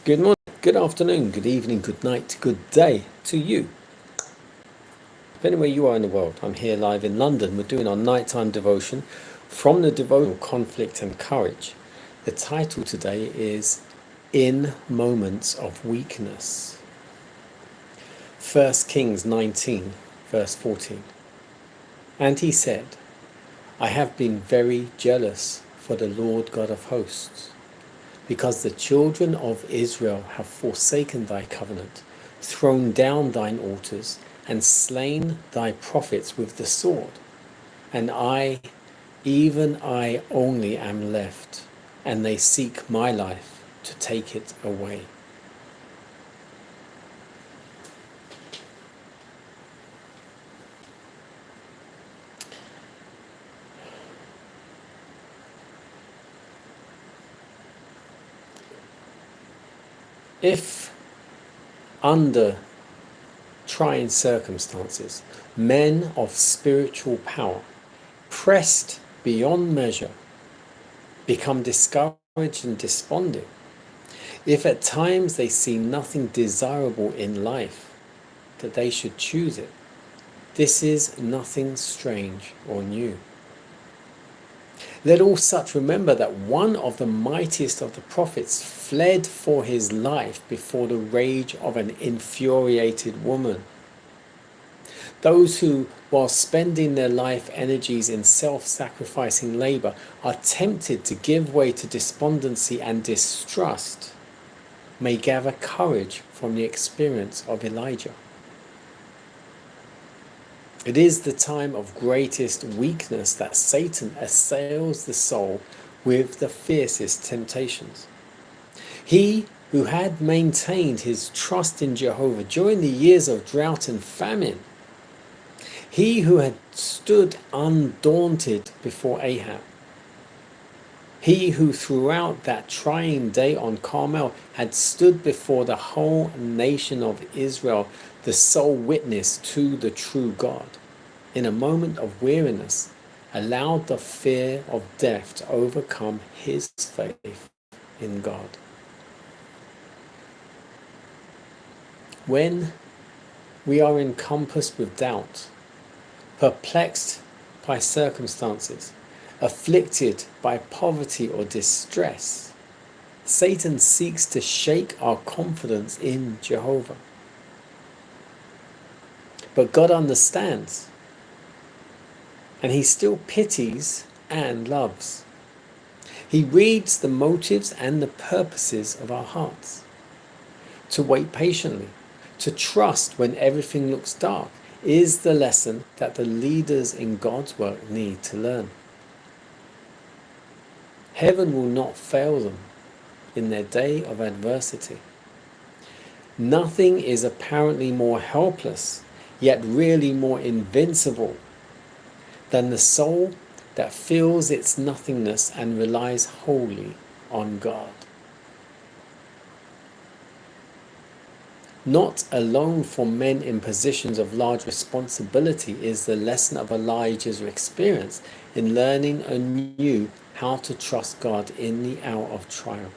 Good morning, good afternoon, good evening, good night, good day to you. Depending where you are in the world, I'm here live in London. We're doing our nighttime devotion from the devotional Conflict and Courage. The title today is In Moments of Weakness. 1 Kings 19, verse 14. And he said, I have been very jealous for the Lord God of hosts, because the children of Israel have forsaken thy covenant, thrown down thine altars, and slain thy prophets with the sword. And I, even I only am left, and they seek my life to take it away. If under trying circumstances, men of spiritual power, pressed beyond measure, become discouraged and desponding, if at times they see nothing desirable in life, that they should choose it, this is nothing strange or new. Let all such remember that one of the mightiest of the prophets fled for his life before the rage of an infuriated woman. Those who, while spending their life energies in self-sacrificing labor, are tempted to give way to despondency and distrust, may gather courage from the experience of Elijah. It is the time of greatest weakness that Satan assails the soul with the fiercest temptations. He who had maintained his trust in Jehovah during the years of drought and famine, he who had stood undaunted before Ahab, he who throughout that trying day on Carmel had stood before the whole nation of Israel, the sole witness to the true God, in a moment of weariness, allowed the fear of death to overcome his faith in God. When we are encompassed with doubt, perplexed by circumstances, afflicted by poverty or distress, Satan seeks to shake our confidence in Jehovah. But God understands, and he still pities and loves. He reads the motives and the purposes of our hearts. To wait patiently, to trust when everything looks dark, is the lesson that the leaders in God's work need to learn. Heaven will not fail them in their day of adversity. Nothing is apparently more helpless, yet really more invincible, than the soul that feels its nothingness and relies wholly on God. Not alone for men in positions of large responsibility is the lesson of Elijah's experience in learning anew how to trust God in the hour of trial.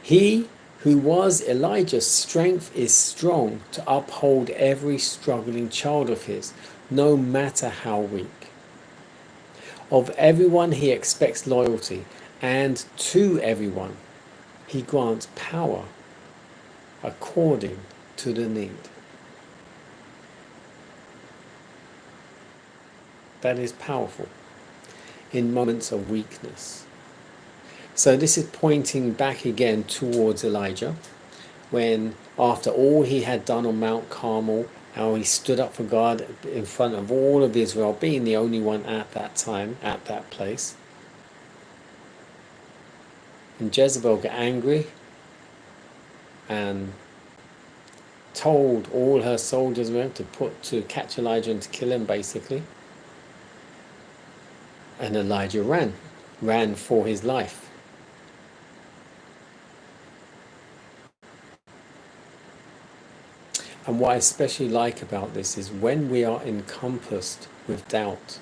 He who was Elijah's strength is strong to uphold every struggling child of his, no matter how weak. Of everyone he expects loyalty, and to everyone he grants power according to the need. That is powerful in moments of weakness. So this is pointing back again towards Elijah, when after all he had done on Mount Carmel, how he stood up for God in front of all of Israel, being the only one at that time, at that place. And Jezebel got angry and told all her soldiers to catch Elijah and to kill him, basically. And Elijah ran for his life. And what I especially like about this is when we are encompassed with doubt,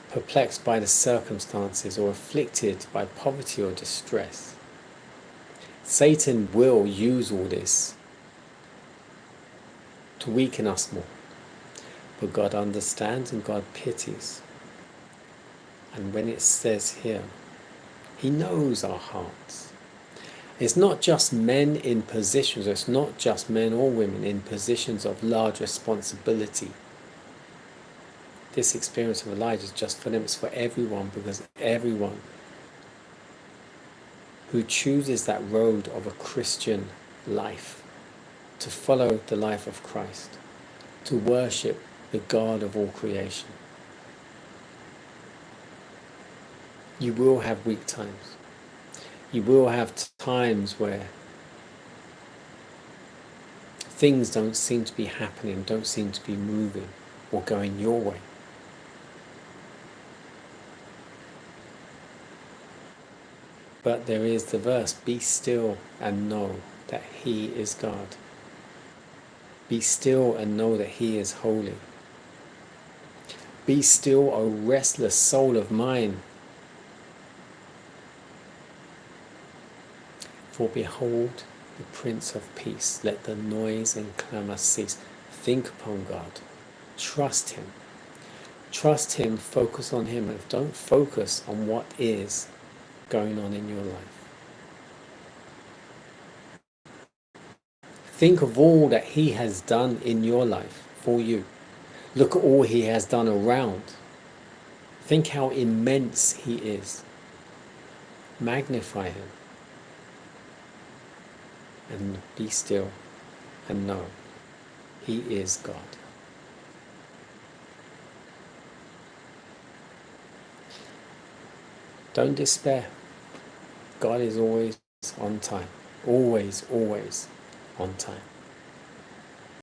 perplexed by the circumstances, or afflicted by poverty or distress, Satan will use all this to weaken us more. But God understands and God pities. And when it says here, He knows our hearts. It's not just men in positions, it's not just men or women in positions of large responsibility. This experience of Elijah is just for them, it's for everyone, because everyone who chooses that road of a Christian life, to follow the life of Christ, to worship the God of all creation. You will have weak times. You will have times where things don't seem to be happening, don't seem to be moving or going your way. But there is the verse, be still and know that He is God. Be still and know that He is holy. Be still, O restless soul of mine. For behold, the Prince of Peace, let the noise and clamour cease. Think upon God. Trust Him. Trust Him, focus on Him, and don't focus on what is going on in your life. Think of all that He has done in your life for you. Look at all He has done around. Think how immense He is. Magnify Him. And be still and know He is God. Don't despair. God is always on time. Always, always on time.